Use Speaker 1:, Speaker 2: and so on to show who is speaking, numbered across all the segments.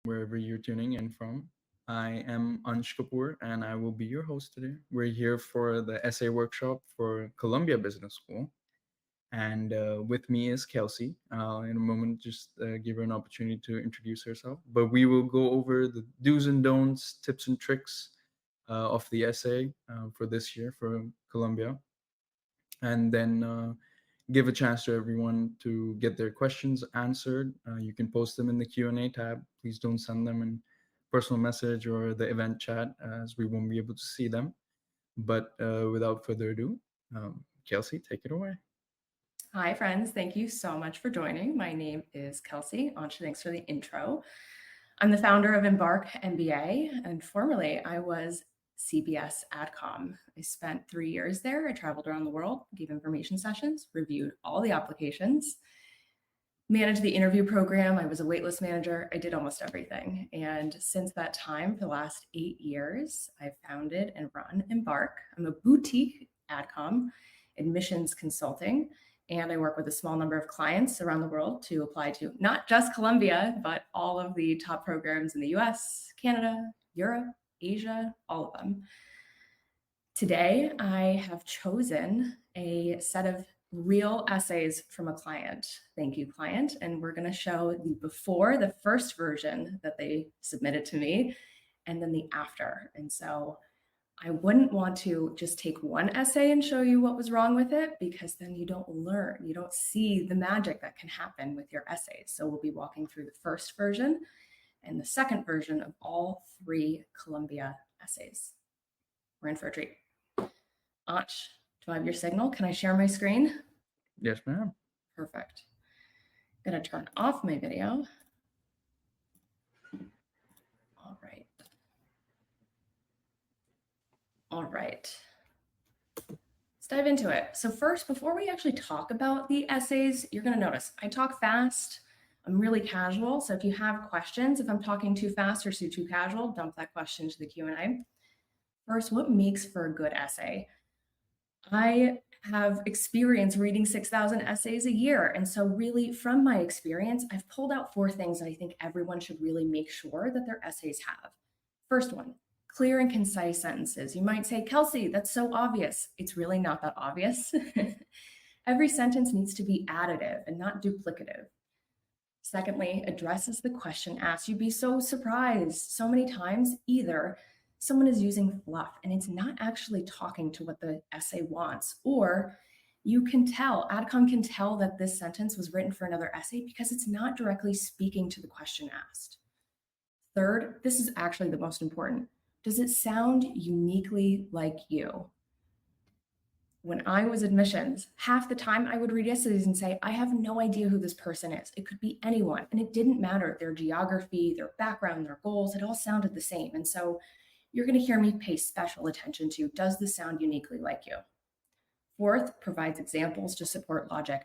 Speaker 1: wherever you're tuning in from. I am Ansh Kapoor, and I will be your host today. We're here for the essay workshop for Columbia Business School, and with me is Kelsey. In a moment, just give her an opportunity to introduce herself. But we will go over the do's and don'ts, tips and tricks of the essay for this year for Columbia, and then give a chance to everyone to get their questions answered. You can post them in the Q&A tab. Please don't send them in personal message or the event chat, as we won't be able to see them. But without further ado, Kelsey, take it away.
Speaker 2: Hi, friends. Thank you so much for joining. My name is Kelsey. Ansha, thanks for the intro. I'm the founder of Embark MBA, and formerly I was CBS AdCom. I spent 3 years there. I traveled around the world, gave information sessions, reviewed all the applications, managed the interview program. I was a waitlist manager. I did almost everything. And since that time, for the last 8 years, I've founded and run Embark. I'm a boutique AdCom admissions consulting, and I work with a small number of clients around the world to apply to not just Columbia, but all of the top programs in the US, Canada, Europe, Asia, all of them. Today, I have chosen a set of real essays from a client. Thank you, client. And we're going to show the before, the first version that they submitted to me, and then the after. And so I wouldn't want to just take one essay and show you what was wrong with it, because then you don't learn, you don't see the magic that can happen with your essays. So we'll be walking through the first version and the second version of all 3 Columbia essays. We're in for a treat. Ansh, do I have your signal? Can I share my screen?
Speaker 1: Yes, ma'am.
Speaker 2: Perfect. I'm going to turn off my video. All right. All right. Let's dive into it. So first, before we actually talk about the essays, you're going to notice I talk fast. I'm really casual. So if you have questions, if I'm talking too fast or too casual, dump that question to the Q&A. First, what makes for a good essay? I have experience reading 6,000 essays a year. And so really from my experience, I've pulled out 4 things that I think everyone should really make sure that their essays have. First one, clear and concise sentences. You might say, Kelsey, that's so obvious. It's really not that obvious. Every sentence needs to be additive and not duplicative. Secondly, addresses the question asked. You'd be so surprised so many times either someone is using fluff and it's not actually talking to what the essay wants, or you can tell, AdCom can tell that this sentence was written for another essay because it's not directly speaking to the question asked. Third, this is actually the most important. Does it sound uniquely like you? When I was admissions, half the time I would read essays and say, I have no idea who this person is. It could be anyone. And it didn't matter their geography, their background, their goals. It all sounded the same. And so you're going to hear me pay special attention to, does this sound uniquely like you? Fourth, provides examples to support logic.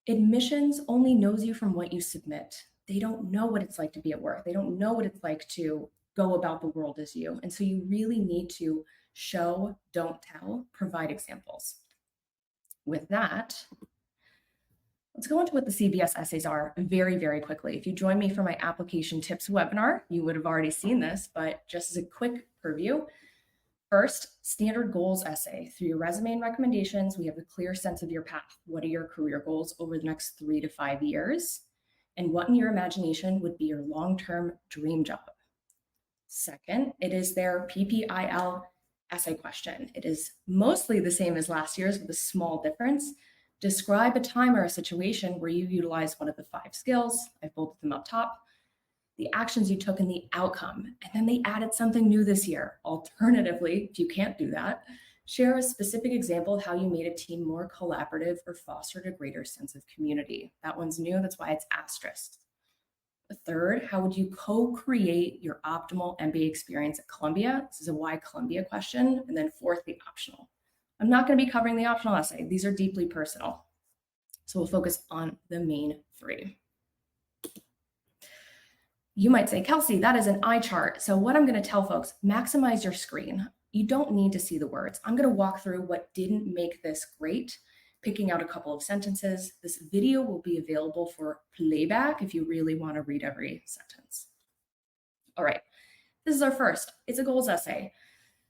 Speaker 2: Admissions only knows you from what you submit. They don't know what it's like to be at work. They don't know what it's like to go about the world as you. And so you really need to show, don't tell, provide examples. With that, let's go into what the CBS essays are very, very quickly. If you join me for my application tips webinar, you would have already seen this, but just as a quick preview, first, standard goals essay. Through your resume and recommendations, we have a clear sense of your path. What are your career goals over the next 3 to 5 years? And what in your imagination would be your long-term dream job? Second, it is their PPIL essay question. It is mostly the same as last year's with a small difference. Describe a time or a situation where you utilize one of the 5 skills. I bolded them up top. The actions you took and the outcome. And then they added something new this year. Alternatively, if you can't do that, share a specific example of how you made a team more collaborative or fostered a greater sense of community. That one's new, that's why it's asterisked. The third, how would you co-create your optimal MBA experience at Columbia? This is a why Columbia question. And then fourth, the optional. I'm not going to be covering the optional essay. These are deeply personal. So we'll focus on the main 3. You might say, Kelsey, that is an eye chart. So what I'm going to tell folks, maximize your screen. You don't need to see the words. I'm going to walk through what didn't make this great, picking out a couple of sentences. This video will be available for playback if you really want to read every sentence. All right, this is our first. It's a goals essay.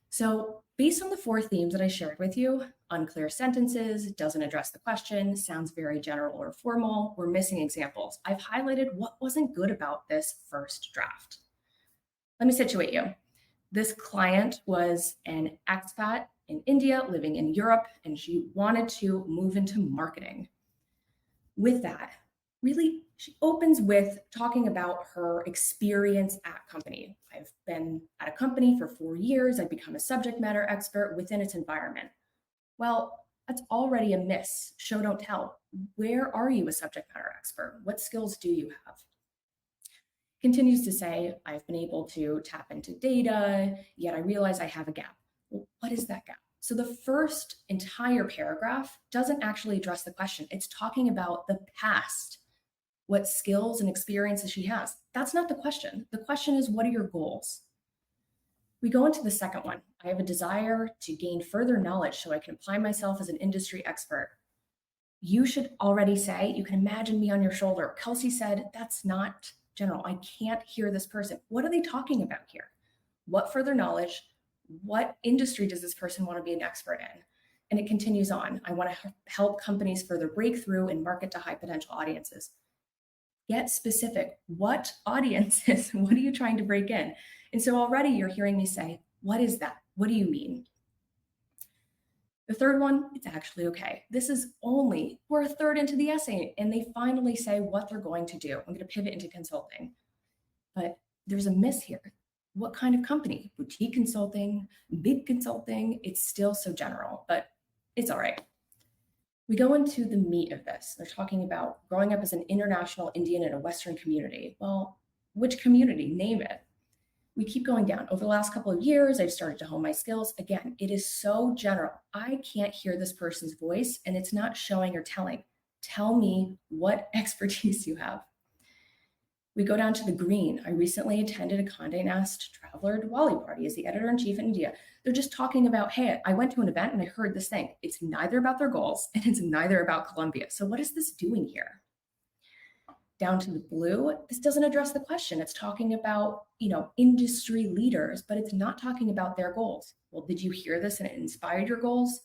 Speaker 2: So based on the 4 themes that I shared with you, unclear sentences, doesn't address the question, sounds very general or formal, we're missing examples. I've highlighted what wasn't good about this first draft. Let me situate you. This client was an expat in India living in Europe, and she wanted to move into marketing. With that, really, she opens with talking about her experience at company. I've been at a company for 4 years. I've become a subject matter expert within its environment. Well, that's already a miss. Show, don't tell. Where are you a subject matter expert? What skills do you have? Continues to say, I've been able to tap into data, yet I realize I have a gap. Well, what is that gap? So the first entire paragraph doesn't actually address the question. It's talking about the past, what skills and experiences she has. That's not the question. The question is, what are your goals? We go into the second one. I have a desire to gain further knowledge so I can apply myself as an industry expert. You should already say, you can imagine me on your shoulder. Kelsey said, that's not general. I can't hear this person. What are they talking about here? What further knowledge? What industry does this person want to be an expert in? And it continues on. I want to help companies further break through and market to high potential audiences. Get specific. What audiences? What are you trying to break in? And so already you're hearing me say, what is that? What do you mean? The third one, it's actually okay. This is only, we're a third into the essay, and they finally say what they're going to do. I'm going to pivot into consulting. But there's a miss here. What kind of company? Boutique consulting, big consulting? It's still so general, but it's all right. We go into the meat of this. They're talking about growing up as an international Indian in a Western community. Well, which community? Name it. We keep going down. Over the last couple of years, I've started to hone my skills. Again, it is so general. I can't hear this person's voice, and it's not showing or telling. Tell me what expertise you have. We go down to the green. I recently attended a Condé Nast Traveler Diwali party as the editor-in-chief in India. They're just talking about, hey, I went to an event and I heard this thing. It's neither about their goals and it's neither about Colombia. So what is this doing here? Down to the blue, this doesn't address the question. It's talking about, industry leaders, but it's not talking about their goals. Well, did you hear this and it inspired your goals?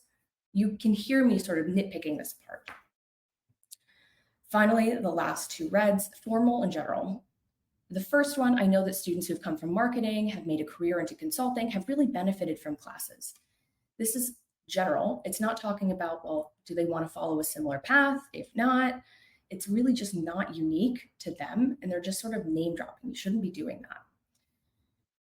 Speaker 2: You can hear me sort of nitpicking this apart. Finally, the last 2 reds, formal and general. The first one, I know that students who've come from marketing, have made a career into consulting, have really benefited from classes. This is general. It's not talking about, well, do they want to follow a similar path? If not, it's really just not unique to them, and they're just sort of name dropping. You shouldn't be doing that.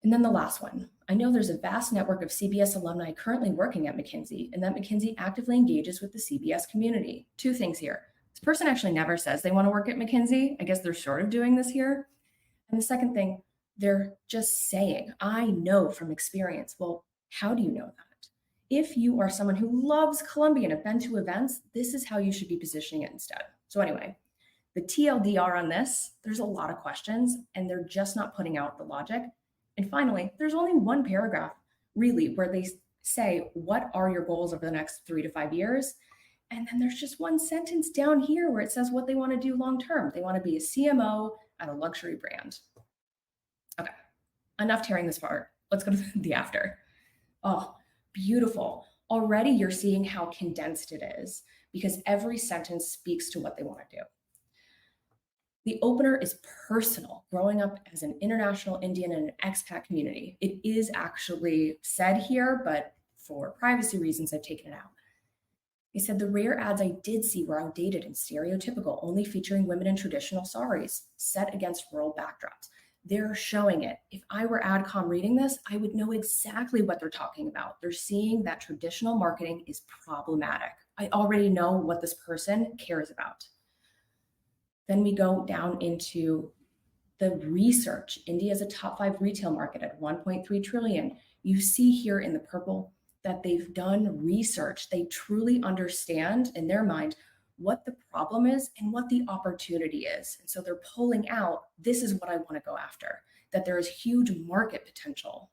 Speaker 2: And then the last one, I know there's a vast network of CBS alumni currently working at McKinsey, and that McKinsey actively engages with the CBS community. 2 things here. This person actually never says they want to work at McKinsey. I guess they're sort of doing this here. And the second thing, they're just saying, I know from experience. Well, how do you know that? If you are someone who loves Columbia and have been to events, this is how you should be positioning it instead. So anyway, the TLDR on this, there's a lot of questions and they're just not putting out the logic. And finally, there's only 1 paragraph really where they say, what are your goals over the next 3 to 5 years? And then there's just 1 sentence down here where it says what they want to do long-term. They want to be a CMO at a luxury brand. Okay, enough tearing this apart. Let's go to the after. Oh, beautiful. Already you're seeing how condensed it is because every sentence speaks to what they want to do. The opener is personal, growing up as an international Indian in an expat community. It is actually said here, but for privacy reasons, I've taken it out. He said the rare ads I did see were outdated and stereotypical, only featuring women in traditional saris set against rural backdrops. They're showing it. If I were AdCom reading this, I would know exactly what they're talking about. They're seeing that traditional marketing is problematic. I already know what this person cares about. Then we go down into the research. India is a top 5 retail market at 1.3 trillion. You see here in the purple that they've done research. They truly understand in their mind what the problem is and what the opportunity is. And so they're pulling out, this is what I want to go after, that there is huge market potential.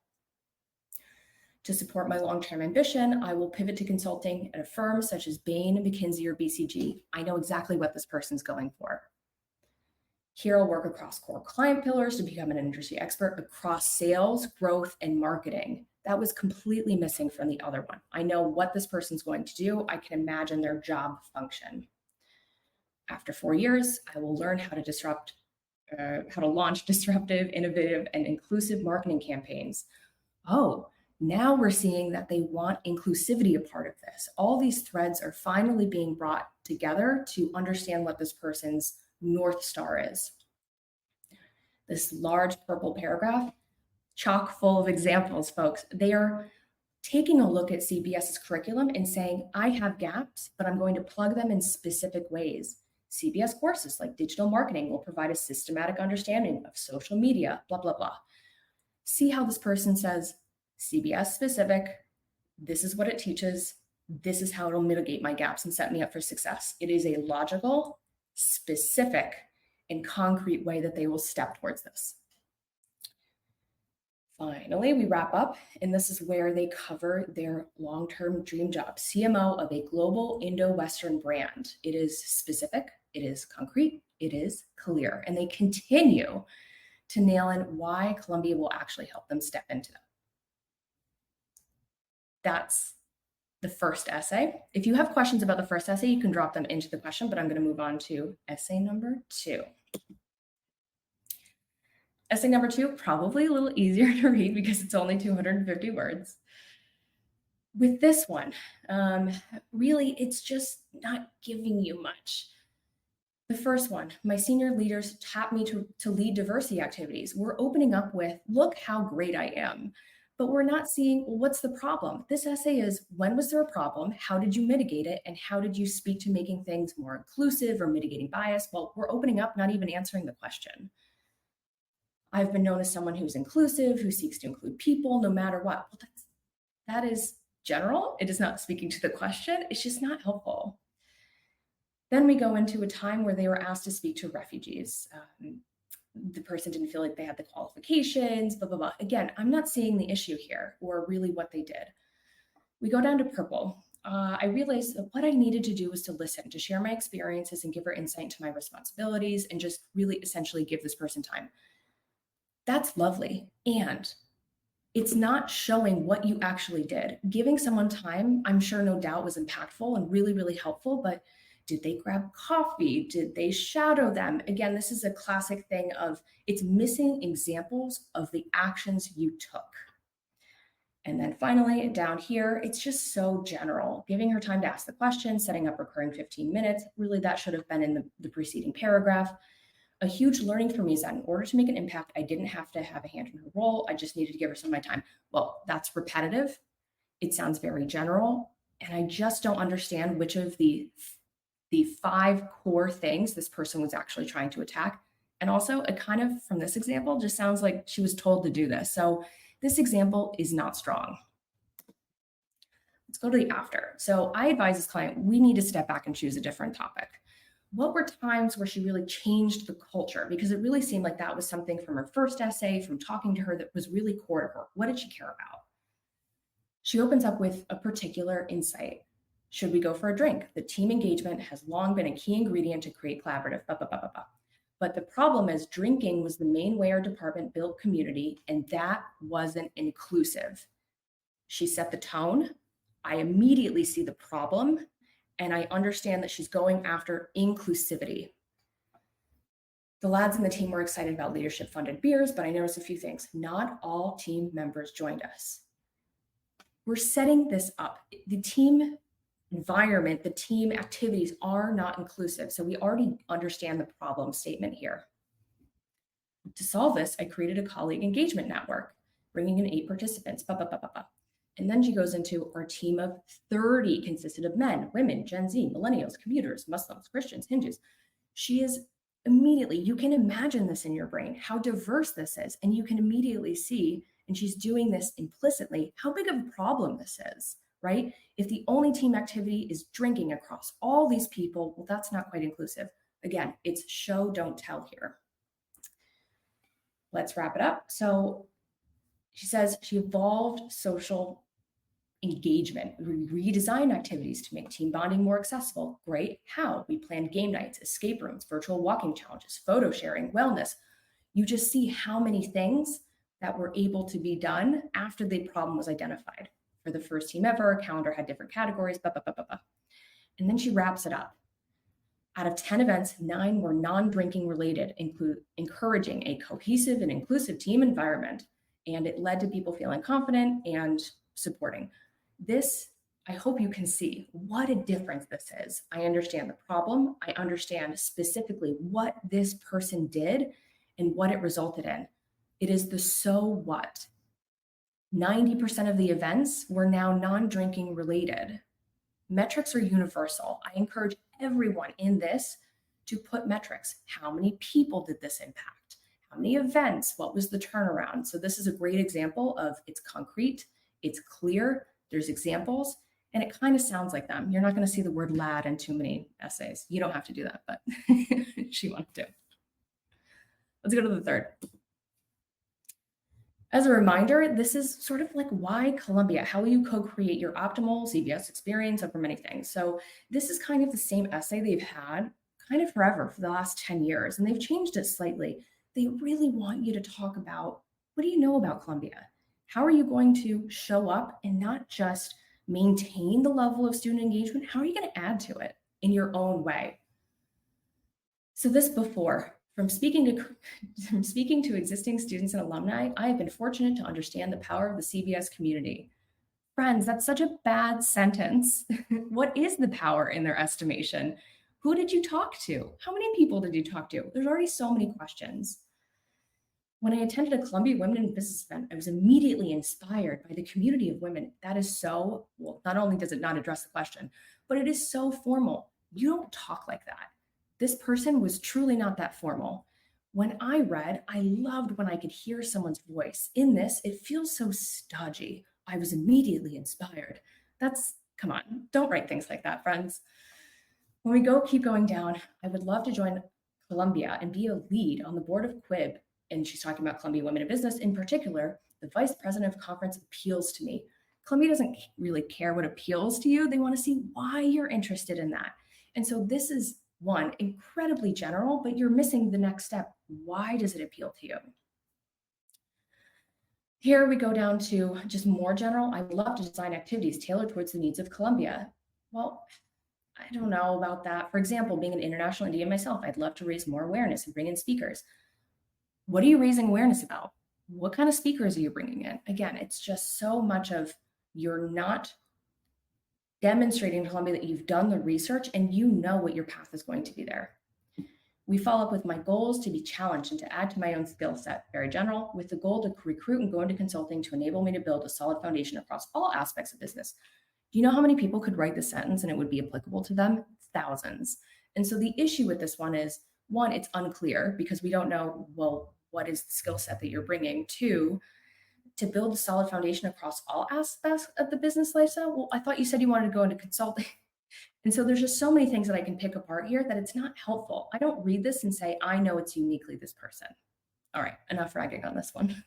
Speaker 2: To support my long-term ambition, I will pivot to consulting at a firm such as Bain, McKinsey, or BCG. I know exactly what this person's going for. Here I'll work across core client pillars to become an industry expert across sales, growth, and marketing. That was completely missing from the other one. I know what this person's going to do. I can imagine their job function. After 4 years, I will learn how to launch disruptive, innovative, and inclusive marketing campaigns. Oh, now we're seeing that they want inclusivity a part of this. All these threads are finally being brought together to understand what this person's North Star is. This large purple paragraph, chock full of examples, folks. They are taking a look at CBS's curriculum and saying, I have gaps, but I'm going to plug them in specific ways. CBS courses like digital marketing will provide a systematic understanding of social media, blah, blah, blah. See how this person says, CBS specific, this is what it teaches, this is how it'll mitigate my gaps and set me up for success. It is a logical, specific, and concrete way that they will step towards this. Finally, we wrap up, and this is where they cover their long-term dream job, CMO of a global Indo-Western brand. It is specific, it is concrete, it is clear, and they continue to nail in why Columbia will actually help them step into that. That's the first essay. If you have questions about the first essay, you can drop them into the question, but I'm going to move on to essay number 2. Essay number 2, probably a little easier to read because it's only 250 words. With this one, really, it's just not giving you much. The first one, my senior leaders tap me to lead diversity activities. We're opening up with, look how great I am. But we're not seeing, well, what's the problem? This essay is, when was there a problem? How did you mitigate it? And how did you speak to making things more inclusive or mitigating bias? Well, we're opening up, not even answering the question. I've been known as someone who's inclusive, who seeks to include people no matter what. Well, that is general. It is not speaking to the question. It's just not helpful. Then we go into a time where they were asked to speak to refugees. The person didn't feel like they had the qualifications, blah, blah, blah. Again, I'm not seeing the issue here or really what they did. We go down to purple. I realized that what I needed to do was to listen, to share my experiences and give her insight into my responsibilities and just really essentially give this person time. That's lovely. And it's not showing what you actually did. Giving someone time, I'm sure no doubt was impactful and really, really helpful, but did they grab coffee? Did they shadow them? Again, this is a classic thing of it's missing examples of the actions you took. And then finally, down here, it's just so general. Giving her time to ask the question, setting up recurring 15 minutes, really that should have been in the preceding paragraph. A huge learning for me is that in order to make an impact, I didn't have to have a hand in her role. I just needed to give her some of my time. Well, that's repetitive. It sounds very general. And I just don't understand which of the 5 core things this person was actually trying to attack. And also, it kind of, from this example, just sounds like she was told to do this. So this example is not strong. Let's go to the after. So I advise this client, we need to step back and choose a different topic. What were times where she really changed the culture? Because it really seemed like that was something from her first essay, from talking to her, that was really core to her. What did she care about? She opens up with a particular insight. Should we go for a drink? The team engagement has long been a key ingredient to create collaborative, blah, blah, blah, blah, blah. But the problem is drinking was the main way our department built community, and that wasn't inclusive. She set the tone. I immediately see the problem, and I understand that she's going after inclusivity. The lads in the team were excited about leadership-funded beers, but I noticed a few things. Not all team members joined us. We're setting this up. The team environment, the team activities are not inclusive. So we already understand the problem statement here. To solve this, I created a colleague engagement network, bringing in 8 participants, blah, blah, blah, blah, blah. And then she goes into our team of 30 consisted of men, women, Gen Z, millennials, commuters, Muslims, Christians, Hindus. She is immediately, you can imagine this in your brain, how diverse this is. And you can immediately see, and she's doing this implicitly, how big of a problem this is, right? If the only team activity is drinking across all these people, well, that's not quite inclusive. Again, it's show, don't tell here. Let's wrap it up. So she says she evolved social Engagement. We redesign activities to make team bonding more accessible. Great. How? We planned game nights, escape rooms, virtual walking challenges, photo sharing, wellness. You just see how many things that were able to be done after the problem was identified. For the first team ever, calendar had different categories, blah, blah, blah, blah, blah. And then she wraps it up. Out of 10 events, 9 were non-drinking related, encouraging a cohesive and inclusive team environment. And it led to people feeling confident and supporting. This, I hope you can see what a difference this is. I understand the problem. I understand specifically what this person did and what it resulted in. It is the so what. 90% of the events were now non-drinking related. Metrics are universal. I encourage everyone in this to put metrics. How many people did this impact? How many events? What was the turnaround? So this is a great example of it's concrete, it's clear, there's examples, and it kind of sounds like them. You're not going to see the word lad in too many essays. You don't have to do that, but she wanted to. Let's go to the third. As a reminder, this is sort of like why Columbia, how will you co-create your optimal CBS experience over many things. So this is kind of the same essay they've had kind of forever for the last 10 years, and they've changed it slightly. They really want you to talk about, what do you know about Columbia? How are you going to show up and not just maintain the level of student engagement? How are you going to add to it in your own way? So this before, from speaking to existing students and alumni, I have been fortunate to understand the power of the CBS community. Friends, that's such a bad sentence. What is the power in their estimation? Who did you talk to? How many people did you talk to? There's already so many questions. When I attended a Columbia Women in Business event, I was immediately inspired by the community of women. That is so, well, not only does it not address the question, but it is so formal. You don't talk like that. This person was truly not that formal. When I read, I loved when I could hear someone's voice. In this, it feels so stodgy. I was immediately inspired. Come on, don't write things like that, friends. When we keep going down, I would love to join Columbia and be a lead on the board of QUIB. And she's talking about Columbia Women in Business. In particular, the vice president of conference appeals to me. Columbia doesn't really care what appeals to you. They want to see why you're interested in that. And so this is one, incredibly general, but you're missing the next step. Why does it appeal to you? Here we go down to just more general. I would love to design activities tailored towards the needs of Columbia. Well, I don't know about that. For example, being an international Indian myself, I'd love to raise more awareness and bring in speakers. What are you raising awareness about? What kind of speakers are you bringing in? Again, it's just so much of you're not demonstrating to Columbia that you've done the research and you know what your path is going to be there. We follow up with my goals to be challenged and to add to my own skill set, very general, with the goal to recruit and go into consulting to enable me to build a solid foundation across all aspects of business. Do you know how many people could write this sentence and it would be applicable to them? Thousands. And so the issue with this one is, one, it's unclear because we don't know, well, what is the skill set that you're bringing? Two, to build a solid foundation across all aspects of the business lifestyle. Well, I thought you said you wanted to go into consulting. And so there's just so many things that I can pick apart here that it's not helpful. I don't read this and say, I know it's uniquely this person. All right, enough ragging on this one.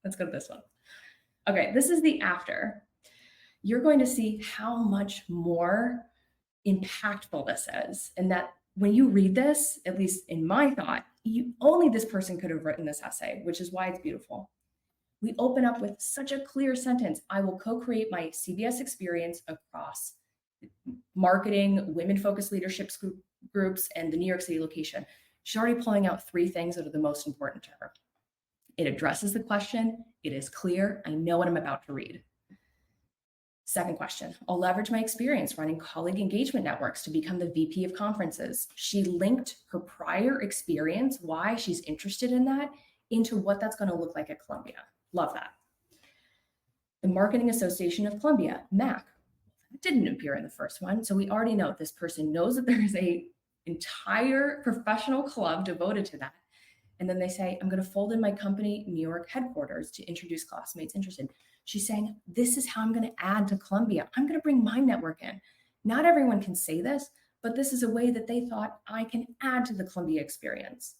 Speaker 2: Let's go to this one. Okay, this is the after. You're going to see how much more impactful this is. And that when you read this, at least in my thought, only this person could have written this essay, which is why it's beautiful. We open up with such a clear sentence. I will co-create my CBS experience across marketing, women-focused leadership groups, and the New York City location. She's already pulling out 3 things that are the most important to her. It addresses the question. It is clear. I know what I'm about to read. Second question, I'll leverage my experience running colleague engagement networks to become the VP of conferences. She linked her prior experience, why she's interested in that, into what that's going to look like at Columbia. Love that. The Marketing Association of Columbia, MAC. That didn't appear in the first one. So we already know this person knows that there is an entire professional club devoted to that. And then they say, I'm going to fold in my company New York headquarters to introduce classmates interested. She's saying, this is how I'm going to add to Columbia. I'm going to bring my network in. Not everyone can say this, but this is a way that they thought I can add to the Columbia experience.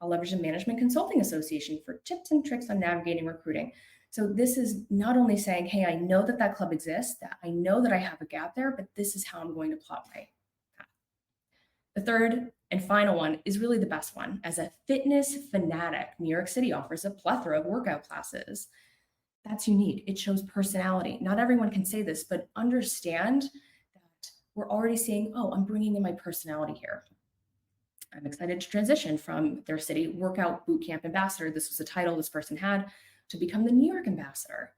Speaker 2: I'll leverage the Management Consulting Association for tips and tricks on navigating recruiting. So this is not only saying, hey, I know that that club exists, that I know that I have a gap there, but this is how I'm going to plot my path. The third and final one is really the best one. As a fitness fanatic, New York City offers a plethora of workout classes. That's unique. It shows personality. Not everyone can say this, but understand that we're already saying, oh, I'm bringing in my personality here. I'm excited to transition from their city workout boot camp ambassador. This was the title this person had, to become the New York ambassador.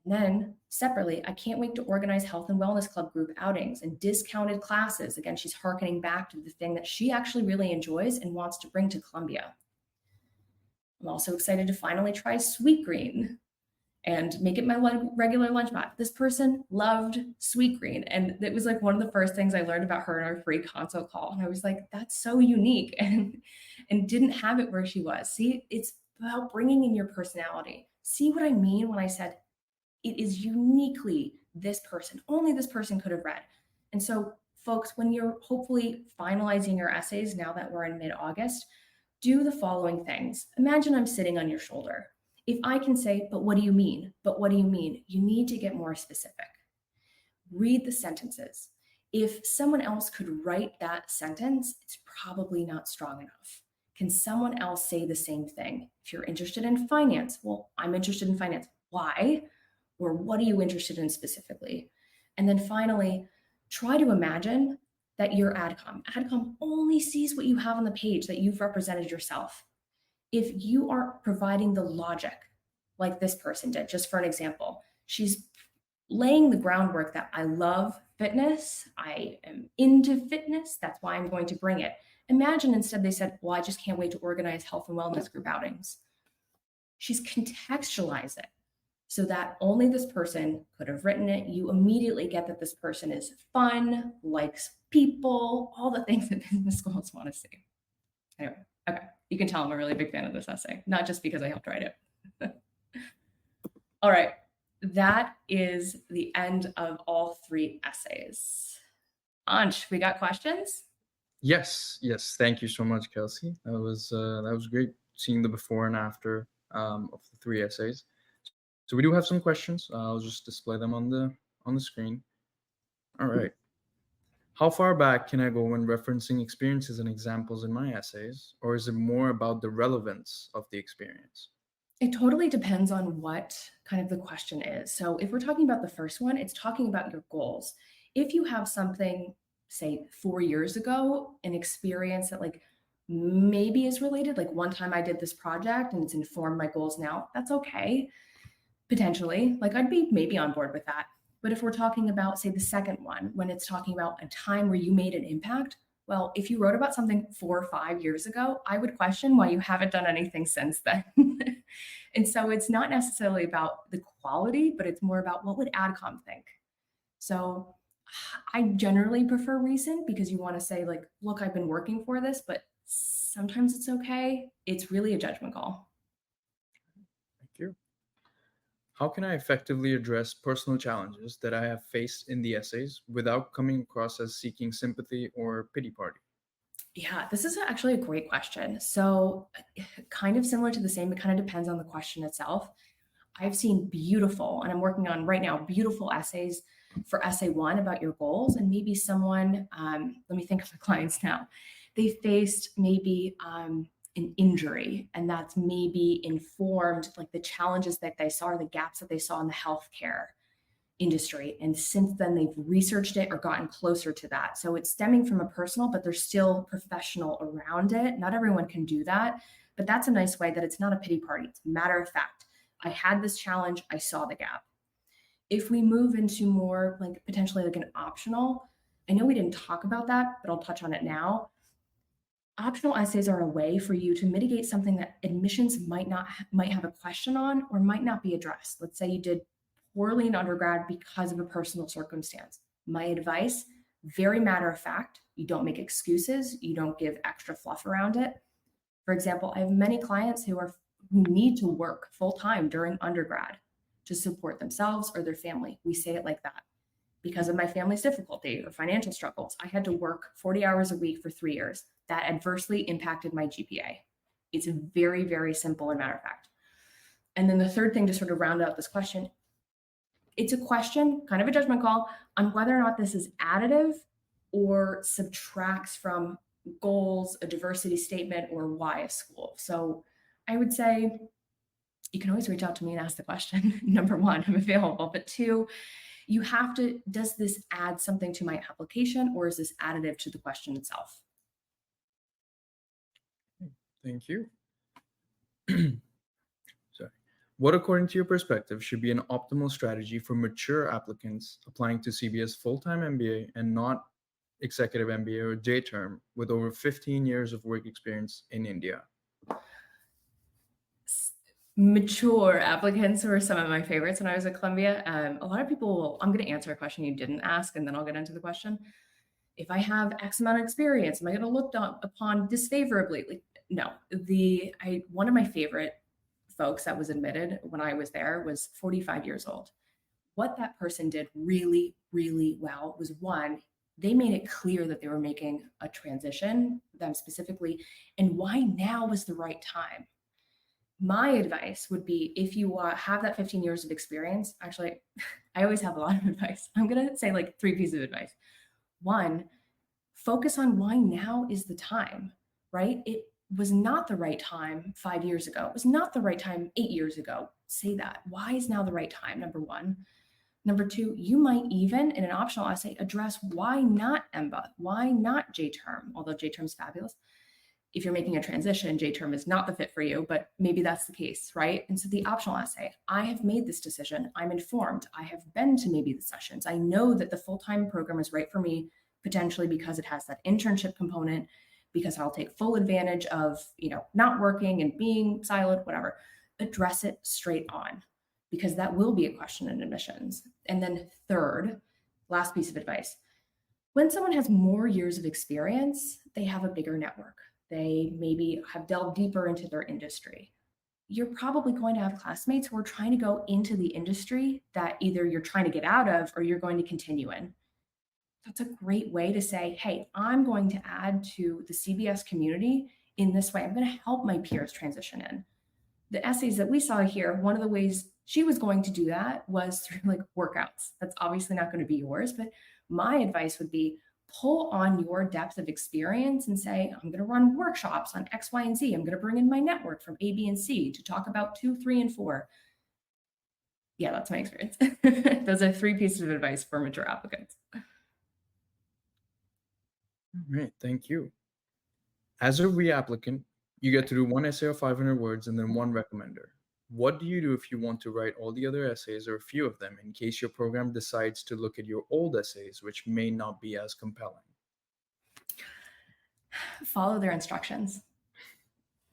Speaker 2: And then separately, I can't wait to organize health and wellness club group outings and discounted classes. Again, she's hearkening back to the thing that she actually really enjoys and wants to bring to Columbia. I'm also excited to finally try Sweet Green and make it my regular lunch spot. This person loved Sweet Green. And it was like one of the first things I learned about her in our free consult call. And I was like, that's so unique, and didn't have it where she was. See, it's about bringing in your personality. See what I mean when I said it is uniquely this person, only this person could have read. And so folks, when you're hopefully finalizing your essays, now that we're in mid-August, do the following things. Imagine I'm sitting on your shoulder. If I can say, but what do you mean? But what do you mean? You need to get more specific. Read the sentences. If someone else could write that sentence, it's probably not strong enough. Can someone else say the same thing? If you're interested in finance, well, I'm interested in finance. Why? Or what are you interested in specifically? And then finally, try to imagine that your AdCom only sees what you have on the page, that you've represented yourself. If you are providing the logic like this person did, just for an example, she's laying the groundwork that I love fitness, I am into fitness, that's why I'm going to bring it. Imagine instead they said, well, I just can't wait to organize health and wellness group outings. She's contextualized it so that only this person could have written it. You immediately get that this person is fun, likes people, all the things that business schools want to see. Anyway, okay. You can tell I'm a really big fan of this essay, not just because I helped write it. All right, that is the end of all three essays. Ansh, we got questions?
Speaker 1: Yes. Thank you so much, Kelsey. That was great seeing the before and after of the three essays. So we do have some questions. I'll just display them on the screen. All right. How far back can I go when referencing experiences and examples in my essays, or is it more about the relevance of the experience?
Speaker 2: It totally depends on what kind of the question is. So if we're talking about the first one, it's talking about your goals. If you have something, say 4 years ago, an experience that like maybe is related, like one time I did this project and it's informed my goals now, that's okay. Potentially, like I'd be maybe on board with that. But if we're talking about, say, the second one, when it's talking about a time where you made an impact, well, if you wrote about something 4 or 5 years ago, I would question why you haven't done anything since then. And so it's not necessarily about the quality, but it's more about what would AdCom think. So I generally prefer recent because you want to say, like, look, I've been working for this, but sometimes it's okay. It's really a judgment call.
Speaker 1: Thank you. How can I effectively address personal challenges that I have faced in the essays without coming across as seeking sympathy or pity party?
Speaker 2: Yeah, this is actually a great question. So, kind of similar to the same, it kind of depends on the question itself. I've seen beautiful, and I'm working on right now, beautiful essays for essay one about your goals. And maybe someone, let me think of the clients now. They faced maybe an injury, and that's maybe informed like the challenges that they saw or the gaps that they saw in the healthcare industry. And since then, they've researched it or gotten closer to that. So it's stemming from a personal, but there's still professional around it. Not everyone can do that, but that's a nice way that it's not a pity party. It's a matter of fact. I had this challenge, I saw the gap. If we move into more like potentially like an optional, I know we didn't talk about that, but I'll touch on it now. Optional essays are a way for you to mitigate something that admissions might have a question on or might not be addressed. Let's say you did poorly in undergrad because of a personal circumstance. My advice, very matter of fact, you don't make excuses, you don't give extra fluff around it. For example, I have many clients who need to work full-time during undergrad to support themselves or their family. We say it like that. Because of my family's difficulty or financial struggles, I had to work 40 hours a week for 3 years. That adversely impacted my GPA. It's very, very simple and matter of fact. And then the third thing to sort of round out this question, it's a question, kind of a judgment call on whether or not this is additive or subtracts from goals, a diversity statement, or why a school. So I would say you can always reach out to me and ask the question. Number one, I'm available. But two, you have to, does this add something to my application or is this additive to the question itself?
Speaker 1: Thank you. Sorry. What, according to your perspective, should be an optimal strategy for mature applicants applying to CBS full-time MBA and not executive MBA or J term with over 15 years of work experience in India?
Speaker 2: Mature applicants were some of my favorites when I was at Columbia. A lot of people will, I'm going to answer a question you didn't ask, and then I'll get into the question. If I have X amount of experience, am I going to look upon disfavorably? Like, no. One of my favorite folks that was admitted when I was there was 45 years old. What that person did really, really well was one, they made it clear that they were making a transition, them specifically, and why now was the right time. My advice would be if you have that 15 years of experience, actually, I always have a lot of advice. I'm going to say like 3 pieces of advice. One, focus on why now is the time, right? It was not the right time 5 years ago. It was not the right time 8 years ago. Say that. Why is now the right time? Number one. Number two, you might even in an optional essay address why not EMBA? Why not J-term? Although J-term is fabulous. If you're making a transition, J-term is not the fit for you, but maybe that's the case, right? And so the optional essay, I have made this decision. I'm informed. I have been to maybe the sessions. I know that the full-time program is right for me, potentially because it has that internship component, because I'll take full advantage of, not working and being siloed, whatever. Address it straight on, because that will be a question in admissions. And then third, last piece of advice, when someone has more years of experience, they have a bigger network. They maybe have delved deeper into their industry. You're probably going to have classmates who are trying to go into the industry that either you're trying to get out of or you're going to continue in. That's a great way to say, hey, I'm going to add to the CBS community in this way. I'm going to help my peers transition in. The essays that we saw here, one of the ways she was going to do that was through like workouts. That's obviously not going to be yours, but my advice would be pull on your depth of experience and say, I'm going to run workshops on X, Y, and Z. I'm going to bring in my network from A, B, and C to talk about 2, 3, and 4. Yeah, that's my experience. Those are 3 pieces of advice for mature applicants.
Speaker 1: All right, thank you. As a reapplicant, you get to do 1 essay of 500 words and then 1 recommender. What do you do if you want to write all the other essays or a few of them in case your program decides to look at your old essays, which may not be as compelling?
Speaker 2: Follow their instructions.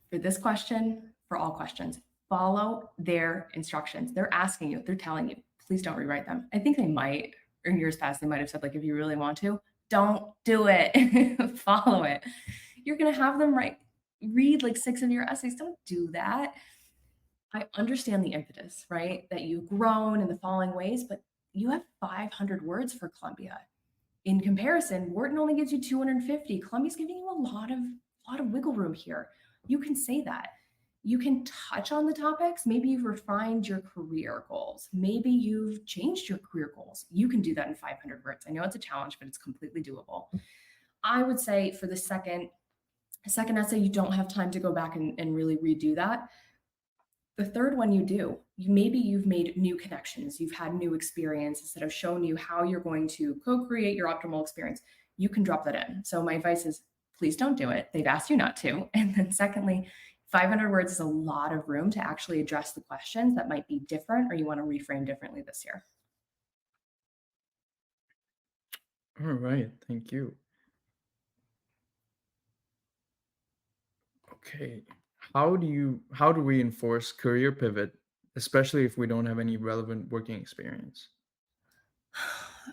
Speaker 2: For this question, for all questions, follow their instructions. They're asking you, they're telling you, please don't rewrite them. I think they might, or in years past, they might have said, like, if you really want to, don't do it. Follow it. You're going to have them read like 6 of your essays. Don't do that. I understand the impetus, right? That you've grown in the following ways, but you have 500 words for Columbia. In comparison, Wharton only gives you 250. Columbia's giving you a lot of wiggle room here. You can say that. You can touch on the topics. Maybe you've refined your career goals. Maybe you've changed your career goals. You can do that in 500 words. I know it's a challenge, but it's completely doable. I would say for the second essay, you don't have time to go back and really redo that. The third one you do, maybe you've made new connections, you've had new experiences that have shown you how you're going to co-create your optimal experience. You can drop that in. So my advice is, please don't do it. They've asked you not to. And then secondly, 500 words is a lot of room to actually address the questions that might be different or you want to reframe differently this year.
Speaker 1: All right, thank you. Okay, how to reinforce career pivot, especially if we don't have any relevant working experience?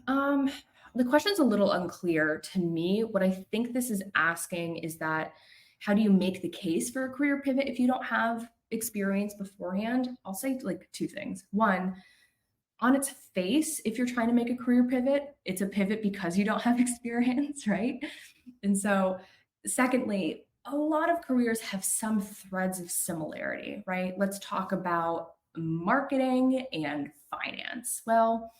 Speaker 2: The question's a little unclear to me. What I think this is asking is that how do you make the case for a career pivot if you don't have experience beforehand? I'll say like 2 things. One, on its face, if you're trying to make a career pivot, it's a pivot because you don't have experience, right? And so, secondly, A lot of careers have some threads of similarity, right? Let's talk about marketing and finance. Well,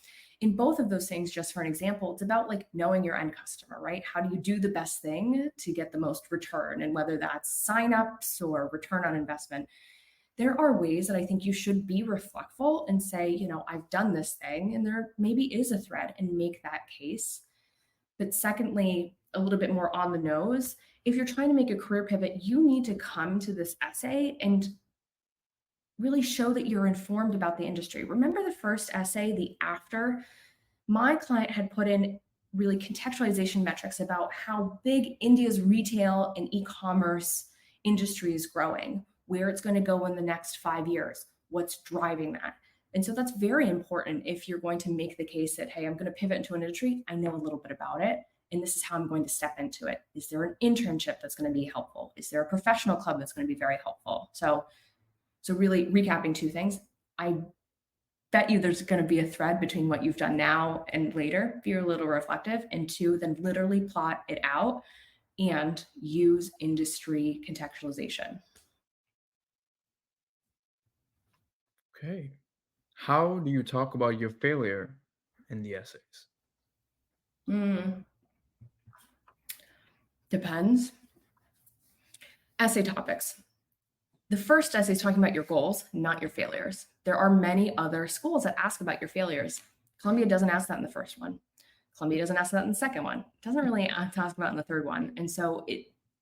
Speaker 2: in both of those things, just for an example, it's about like knowing your end customer, right? How do you do the best thing to get the most return? And whether that's signups or return on investment, there are ways that I think you should be reflectful and say, I've done this thing, and there maybe is a thread, and make that case. But secondly, a little bit more on the nose, if you're trying to make a career pivot, you need to come to this essay and really show that you're informed about the industry. Remember the first essay, the after? My client had put in really contextualization metrics about how big India's retail and e-commerce industry is growing, where it's going to go in the next 5 years, what's driving that. And so that's very important if you're going to make the case that, hey, I'm going to pivot into an industry. I know a little bit about it, and this is how I'm going to step into it. Is there an internship that's going to be helpful? Is there a professional club that's going to be very helpful? So really recapping two things. I bet you there's going to be a thread between what you've done now and later if you're a little reflective. And two, then literally plot it out and use industry contextualization.
Speaker 1: Okay. How do you talk about your failure in the essays?
Speaker 2: Depends. Essay topics. The first essay is talking about your goals, not your failures. There are many other schools that ask about your failures. Columbia doesn't ask that in the first one. Columbia doesn't ask that in the second one. It doesn't really ask about in the third one. And so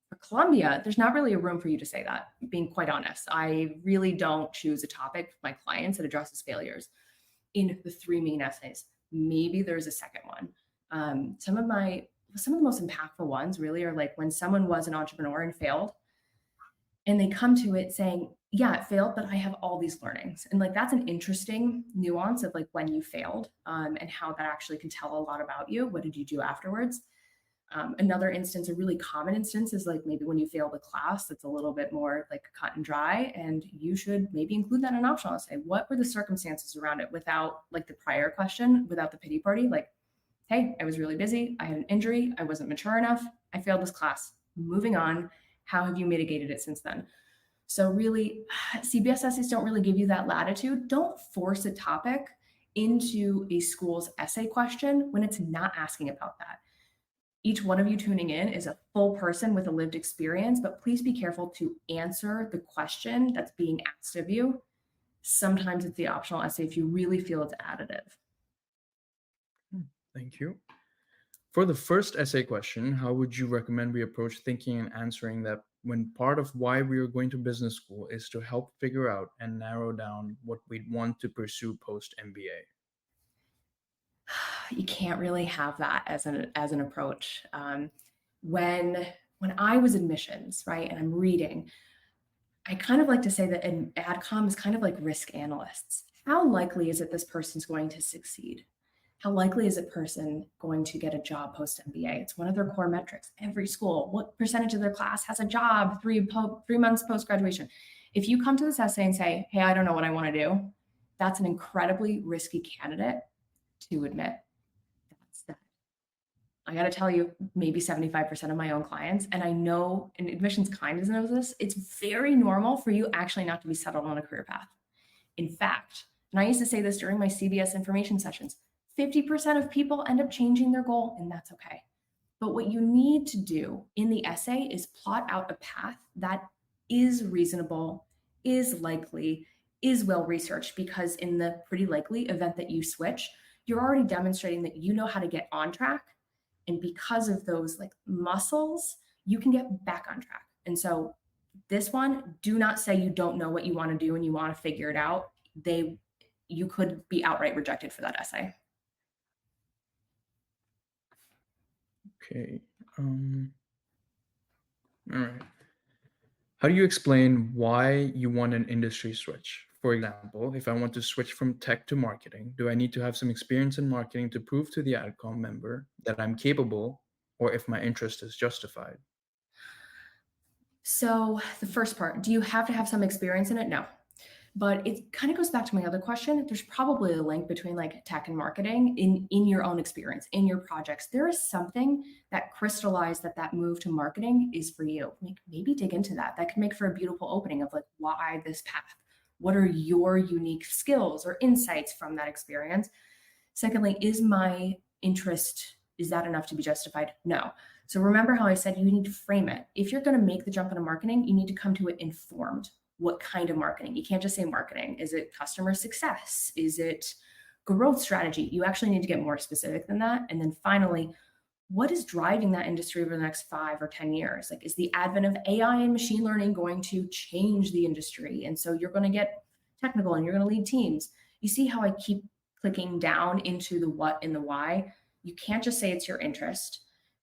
Speaker 2: for Columbia, there's not really a room for you to say that, being quite honest. I really don't choose a topic with my clients that addresses failures in the three main essays. Maybe there's a second one. Some of the most impactful ones really are like when someone was an entrepreneur and failed, and they come to it saying, yeah, it failed, but I have all these learnings. And like that's an interesting nuance of like when you failed, and how that actually can tell a lot about you. What did you do afterwards? Another instance, a really common instance, is like maybe when you fail the class that's a little bit more like cut and dry, and you should maybe include that in an optional essay. What were the circumstances around it, without like the prior question, without the pity party? Like, hey, I was really busy. I had an injury. I wasn't mature enough. I failed this class. Moving on. How have you mitigated it since then? So really, CBS essays don't really give you that latitude. Don't force a topic into a school's essay question when it's not asking about that. Each one of you tuning in is a full person with a lived experience, but please be careful to answer the question that's being asked of you. Sometimes it's the optional essay if you really feel it's additive.
Speaker 1: Thank you. For the first essay question, how would you recommend we approach thinking and answering that when part of why we are going to business school is to help figure out and narrow down what we'd want to pursue post MBA?
Speaker 2: You can't really have that as an approach. When I was admissions, right, and I'm reading, I kind of like to say that an AdCom is kind of like risk analysts. How likely is it this person's going to succeed? How likely is a person going to get a job post MBA? It's one of their core metrics. Every school, what percentage of their class has a job 3 months post graduation? If you come to this essay and say, hey, I don't know what I want to do, that's an incredibly risky candidate to admit. I got to tell you, maybe 75% of my own clients, and I know, and admissions kind of knows this, it's very normal for you actually not to be settled on a career path. In fact, and I used to say this during my CBS information sessions, 50% of people end up changing their goal, and that's okay. But what you need to do in the essay is plot out a path that is reasonable, is likely, is well researched, because in the pretty likely event that you switch, you're already demonstrating that you know how to get on track. And because of those like muscles, you can get back on track. And so this one, do not say you don't know what you want to do and you want to figure it out. You could be outright rejected for that essay.
Speaker 1: Okay. All right. How do you explain why you want an industry switch? For example, if I want to switch from tech to marketing, do I need to have some experience in marketing to prove to the AdCom member that I'm capable, or if my interest is justified?
Speaker 2: So the first part, do you have to have some experience in it? No. But it kind of goes back to my other question. There's probably a link between like tech and marketing in your own experience, in your projects. There is something that crystallized that move to marketing is for you. Like maybe dig into that. That could make for a beautiful opening of like why this path. What are your unique skills or insights from that experience? Secondly, is my interest, is that enough to be justified? No. So remember how I said you need to frame it. If you're going to make the jump into marketing, you need to come to it informed. What kind of marketing? You can't just say marketing. Is it customer success? Is it growth strategy? You actually need to get more specific than that. And then finally, what is driving that industry over the next 5 or 10 years? Like, is the advent of AI and machine learning going to change the industry? And so you're going to get technical and you're going to lead teams. You see how I keep clicking down into the what and the why? You can't just say it's your interest.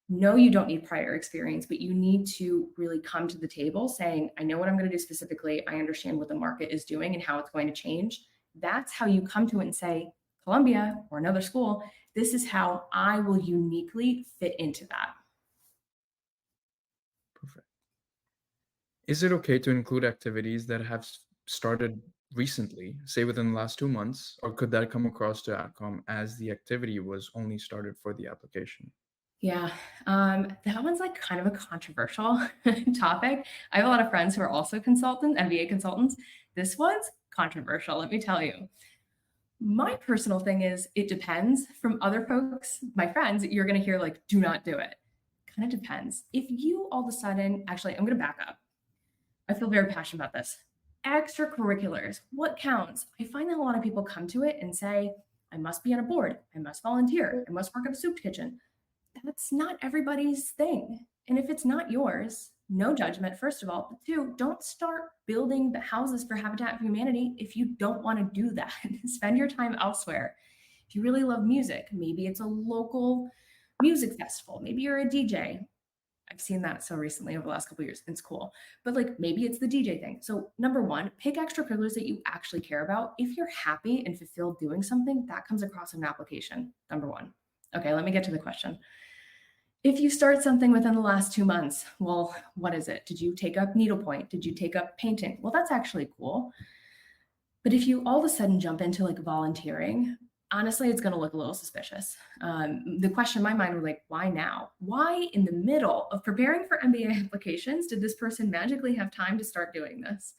Speaker 2: No, you don't need prior experience, but you need to really come to the table saying, I know what I'm going to do specifically. I understand what the market is doing and how it's going to change. That's how you come to it and say, Columbia or another school, this is how I will uniquely fit into that.
Speaker 1: Perfect. Is it okay to include activities that have started recently, say within the last 2 months, or could that come across to AdCom as the activity was only started for the application?
Speaker 2: Yeah, that one's like kind of a controversial topic. I have a lot of friends who are also consultants, MBA consultants. This one's controversial, let me tell you. My personal thing is it depends. From other folks, my friends, you're going to hear like, do not do it. Kind of depends. If you all of a sudden, actually, I'm going to back up. I feel very passionate about this. Extracurriculars, what counts? I find that a lot of people come to it and say, I must be on a board, I must volunteer, I must work at a soup kitchen. That's not everybody's thing. And if it's not yours, no judgment, first of all. But two, don't start building the houses for Habitat for Humanity if you don't want to do that. Spend your time elsewhere. If you really love music, maybe it's a local music festival. Maybe you're a DJ. I've seen that so recently over the last couple of years. It's cool. But like maybe it's the DJ thing. So number one, pick extracurriculars that you actually care about. If you're happy and fulfilled doing something, that comes across in an application. Number one. Okay, let me get to the question. If you start something within the last 2 months, well, what is it? Did you take up needlepoint? Did you take up painting? Well, that's actually cool. But if you all of a sudden jump into like volunteering, honestly, it's going to look a little suspicious. The question in my mind was like, why now? Why in the middle of preparing for MBA applications did this person magically have time to start doing this?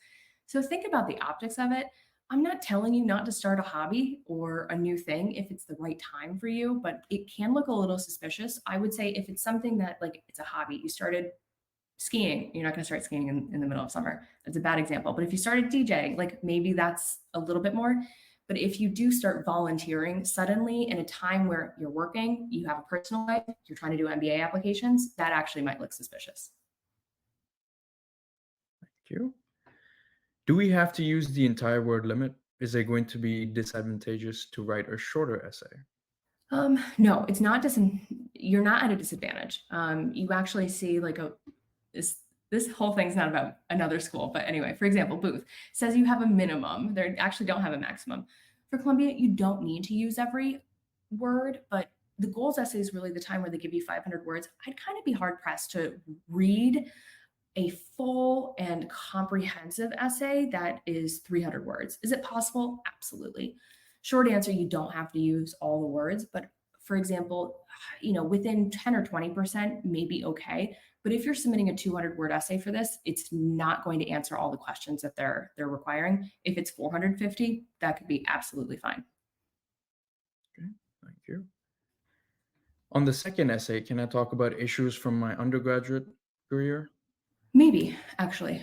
Speaker 2: So think about the optics of it. I'm not telling you not to start a hobby or a new thing if it's the right time for you, but it can look a little suspicious. I would say if it's something that like it's a hobby, you started skiing, you're not going to start skiing in the middle of summer. That's a bad example. But if you started DJing, like maybe that's a little bit more. But if you do start volunteering suddenly in a time where you're working, you have a personal life, you're trying to do MBA applications, that actually might look suspicious.
Speaker 1: Thank you. Do we have to use the entire word limit? Is it going to be disadvantageous to write a shorter essay?
Speaker 2: No, it's not. You're not at a disadvantage. You actually see like this whole thing's not about another school, but anyway, for example, Booth says you have a minimum. They actually don't have a maximum. For Columbia, you don't need to use every word, but the goals essay is really the time where they give you 500 words. I'd kind of be hard pressed to read a full and comprehensive essay that is 300 words. Is it possible? Absolutely. Short answer, you don't have to use all the words, but for example, within 10 or 20% may be okay. But if you're submitting a 200-word essay for this, it's not going to answer all the questions that they're requiring. If it's 450, that could be absolutely fine.
Speaker 1: Okay, thank you. On the second essay, can I talk about issues from my undergraduate career?
Speaker 2: Maybe, actually.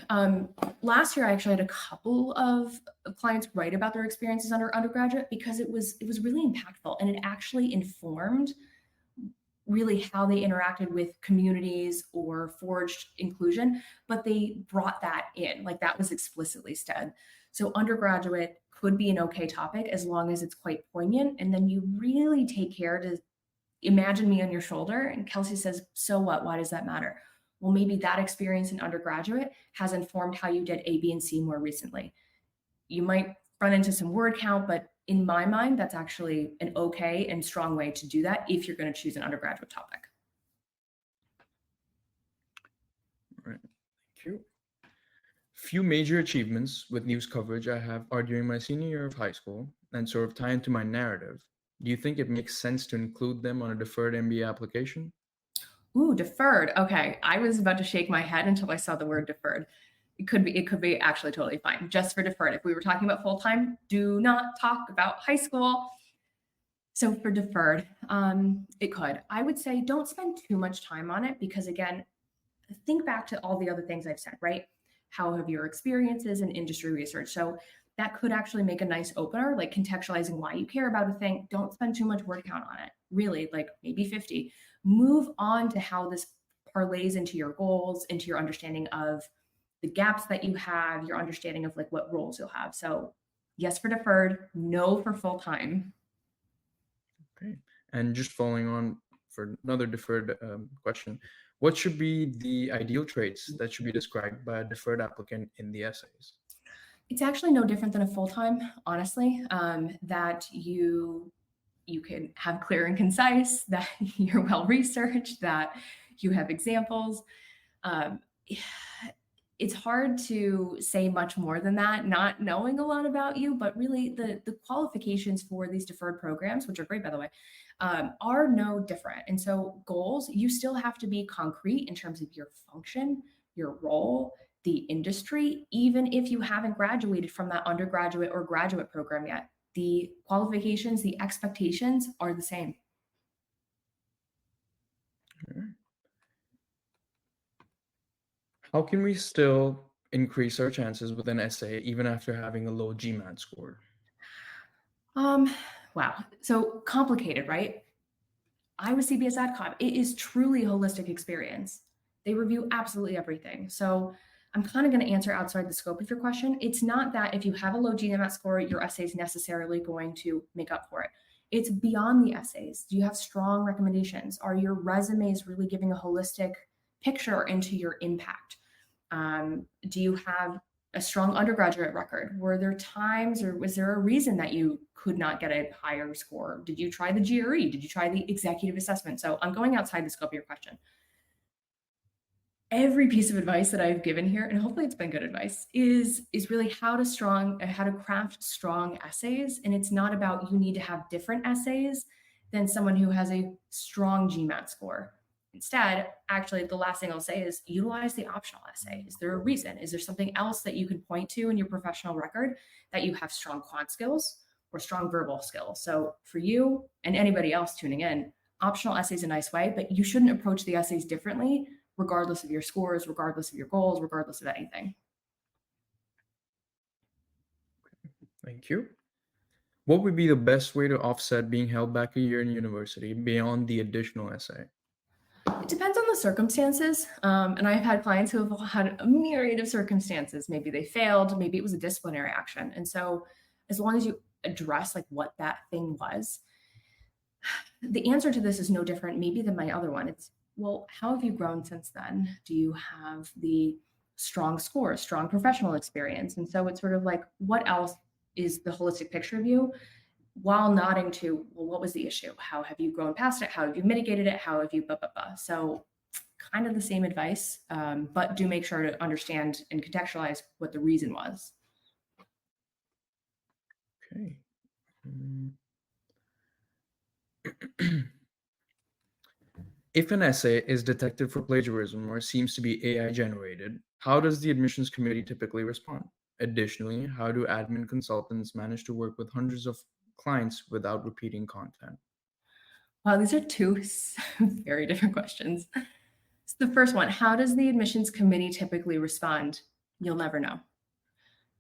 Speaker 2: Last year, I actually had a couple of clients write about their experiences under undergraduate because it was really impactful and it actually informed really how they interacted with communities or forged inclusion, but they brought that in, like that was explicitly said. So undergraduate could be an okay topic as long as it's quite poignant. And then you really take care to imagine me on your shoulder. And Kelsey says, so what? Why does that matter? Well, maybe that experience in undergraduate has informed how you did A, B, and C more recently. You might run into some word count, but in my mind, that's actually an okay and strong way to do that if you're going to choose an undergraduate topic.
Speaker 1: All right, thank you. Few major achievements with news coverage I have are during my senior year of high school and sort of tie into my narrative. Do you think it makes sense to include them on a deferred MBA application?
Speaker 2: Ooh, deferred. Okay, I was about to shake my head until I saw the word deferred. It could be actually totally fine just for deferred. If we were talking about full time, do not talk about high school. So for deferred, it could. I would say don't spend too much time on it because again, think back to all the other things I've said, right? How have your experiences in industry research? So that could actually make a nice opener, like contextualizing why you care about a thing. Don't spend too much word count on it. Really, like maybe 50. Move on to how this parlays into your goals, into your understanding of the gaps that you have, your understanding of like what roles you'll have. So yes for deferred, no for full time.
Speaker 1: Okay. And just following on for another deferred question, what should be the ideal traits that should be described by a deferred applicant in the essays?
Speaker 2: It's actually no different than a full time, honestly. That you can have clear and concise, that you're well researched, that you have examples. Um, it's hard to say much more than that, not knowing a lot about you, but really the qualifications for these deferred programs, which are great by the way, are no different. And so goals, you still have to be concrete in terms of your function, your role, the industry, even if you haven't graduated from that undergraduate or graduate program yet. The qualifications, the expectations are the same.
Speaker 1: How can we still increase our chances with an essay even after having a low GMAT score?
Speaker 2: Um, wow. So complicated, right? I was CBS AdCom. It is truly a holistic experience. They review absolutely everything. So I'm kind of going to answer outside the scope of your question. It's not that if you have a low GMAT score, your essay is necessarily going to make up for it. It's beyond the essays. Do you have strong recommendations? Are your resumes really giving a holistic picture into your impact? Do you have a strong undergraduate record? Were there times or was there a reason that you could not get a higher score? Did you try the GRE? Did you try the executive assessment? So I'm going outside the scope of your question. Every piece of advice that I've given here, and hopefully it's been good advice, is really how to craft strong essays. And it's not about you need to have different essays than someone who has a strong GMAT score. Instead, actually, the last thing I'll say is utilize the optional essay. Is there a reason? Is there something else that you can point to in your professional record that you have strong quant skills or strong verbal skills? So for you and anybody else tuning in, optional essays a nice way, but you shouldn't approach the essays differently regardless of your scores, regardless of your goals, regardless of anything.
Speaker 1: Thank you. What would be the best way to offset being held back a year in university beyond the additional essay?
Speaker 2: It depends on the circumstances. And I've had clients who have had a myriad of circumstances. Maybe they failed, maybe it was a disciplinary action. And so, as long as you address like what that thing was, the answer to this is no different, maybe than my other one. It's, well, how have you grown since then? Do you have the strong score, strong professional experience? And so, it's sort of like, what else is the holistic picture of you? While nodding to, well, what was the issue? How have you grown past it? How have you mitigated it? How have you, blah, blah, blah. So kind of the same advice, but do make sure to understand and contextualize what the reason was.
Speaker 1: Okay. Mm. If an essay is detected for plagiarism or seems to be AI generated, how does the admissions committee typically respond? Additionally, how do admin consultants manage to work with hundreds of clients without repeating content?
Speaker 2: Wow, these are two very different questions. So the first one, how does the admissions committee typically respond? You'll never know.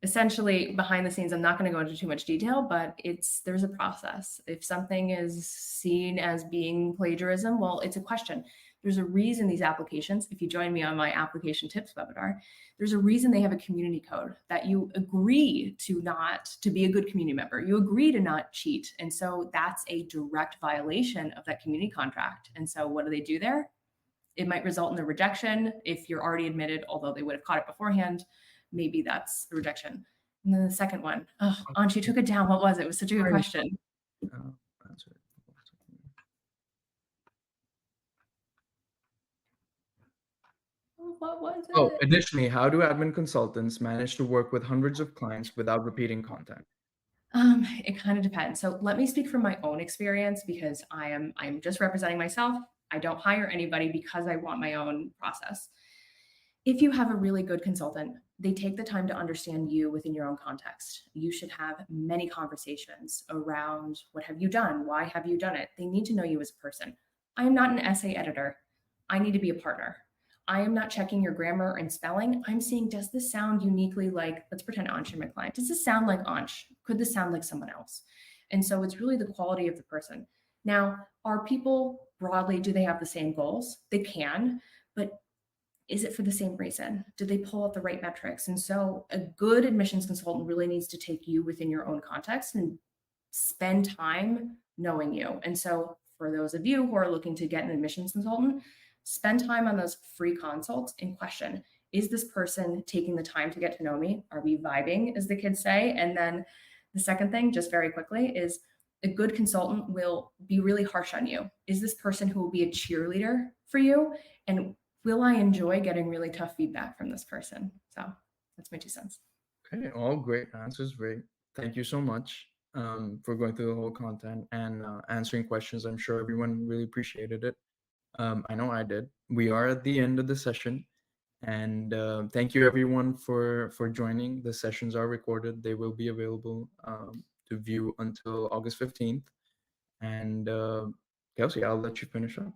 Speaker 2: Essentially, behind the scenes, I'm not going to go into too much detail, but there's a process. If something is seen as being plagiarism, well, it's a question. There's a reason these applications, if you join me on my application tips webinar, there's a reason they have a community code that you agree to be a good community member. You agree to not cheat. And so that's a direct violation of that community contract. And so what do they do there? It might result in a rejection if you're already admitted, although they would have caught it beforehand. Maybe that's a rejection. And then the second one, oh, Ansh, you took it down. What was it? It was such a good question.
Speaker 1: Answer it.
Speaker 2: What was
Speaker 1: Oh,
Speaker 2: it?
Speaker 1: additionally, how do admin consultants manage to work with hundreds of clients without repeating content?
Speaker 2: It kind of depends. So let me speak from my own experience because I'm just representing myself. I don't hire anybody because I want my own process. If you have a really good consultant, they take the time to understand you within your own context. You should have many conversations around what have you done? Why have you done it? They need to know you as a person. I am not an essay editor. I need to be a partner. I am not checking your grammar and spelling. I'm seeing, does this sound uniquely like, let's pretend Ansh is my client. Does this sound like Ansh? Could this sound like someone else? And so it's really the quality of the person. Now, are people broadly, do they have the same goals? They can, but is it for the same reason? Did they pull out the right metrics? And so a good admissions consultant really needs to take you within your own context and spend time knowing you. And so for those of you who are looking to get an admissions consultant, spend time on those free consults and question, is this person taking the time to get to know me? Are we vibing, as the kids say? And then the second thing, just very quickly, is a good consultant will be really harsh on you. Is this person who will be a cheerleader for you? And will I enjoy getting really tough feedback from this person? So that's my 2 cents.
Speaker 1: Okay, all great answers. Great. Thank you so much for going through the whole content and answering questions. I'm sure everyone really appreciated it. I know I did. We are at the end of the session, and thank you everyone for joining. The sessions are recorded. They will be available to view until August 15th. And Kelsey, I'll let you finish up.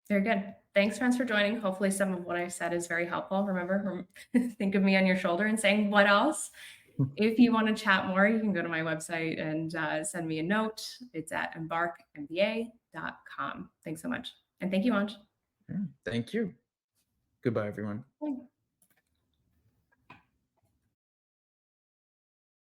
Speaker 2: Very good. Thanks, friends, for joining. Hopefully, some of what I said is very helpful. Remember, think of me on your shoulder and saying, what else? If you want to chat more, you can go to my website and send me a note. It's at embarkmba.com. Thanks so much. And thank you, Anj.
Speaker 1: Yeah, thank you. Goodbye, everyone.
Speaker 2: Bye.